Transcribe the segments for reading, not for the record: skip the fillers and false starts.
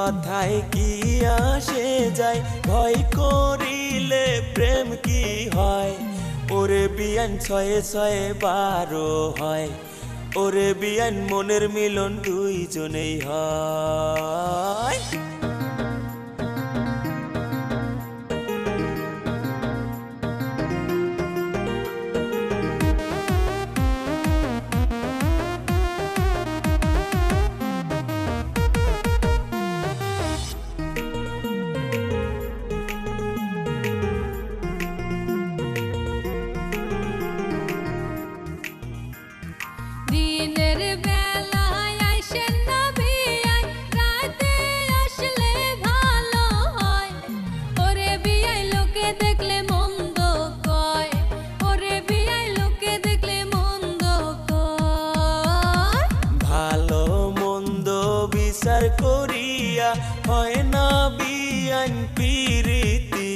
কথায় কি আসে যায়, ভয় করিলে প্রেম কি হয়। ওরে বিয়ান ৬৬ ১২ হয়, ওরে বিয়ান মনের মিলন দুইজনেই হয়। দিনের বেলায় আইসেন না বিয়াই, রাতে আসলে ভালো হয়। ওরে বিয়াই লোকে দেখলে মন্দ কয়, ওরে বিয়াই লোকে দেখলে মন্দ কয়। ভালো মন্দ বিচার করিয়া হয় না বিয়ান প্রীতি,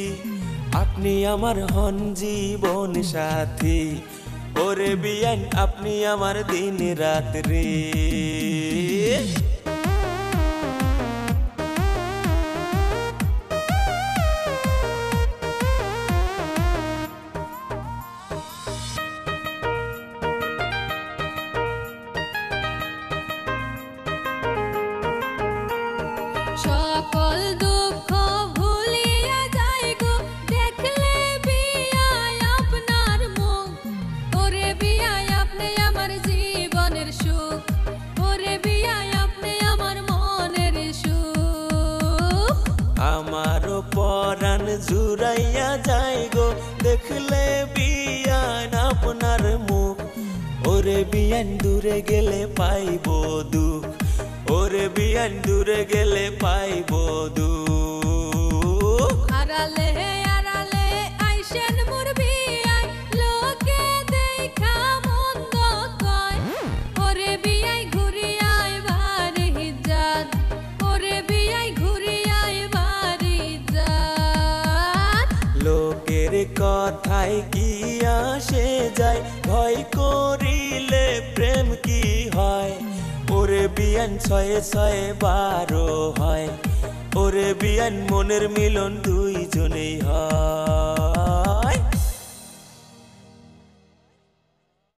আপনি আমার হন জীবন সাথী। ওরে বিয়ান আপনি আমার দিন রাত্রি। সকল দুঃখ ভুলিয়া যাই গো, দেখলে বিয়াই আপনার মুখ। ওরে বিয়াই আপনি আমার জীবনের সুখ, ওরে বিয়াই আপনি আমার মনের সুখ। আমারও পরাণ জুড়াইয়া যায় গো, দেখলে বিয়ান আপনার মুখ। ওরে বিয়ান দূরে গেলে পাইব দুঃখ, ওরে বিয়ান দূরে গেলে পাইব দুঃখ। আড়ালে আড়ালে আইসেন মোর বিয়াই, লোকে দেখা মন্দ কয়। ওরে বিয়াই ঘুরিয়া এবার হিজ্জাত, ওরে বিয়াই ঘুরিয়া এবার হিজ্জাত। লোকের কথায় কি আসে যায়, ভয় করিলে প্রেম কি হয়। ওরে বিয়ান ৬৬ ১২ হয়, ওরে বিয়ান মনের মিলন দুইজনেই হয়।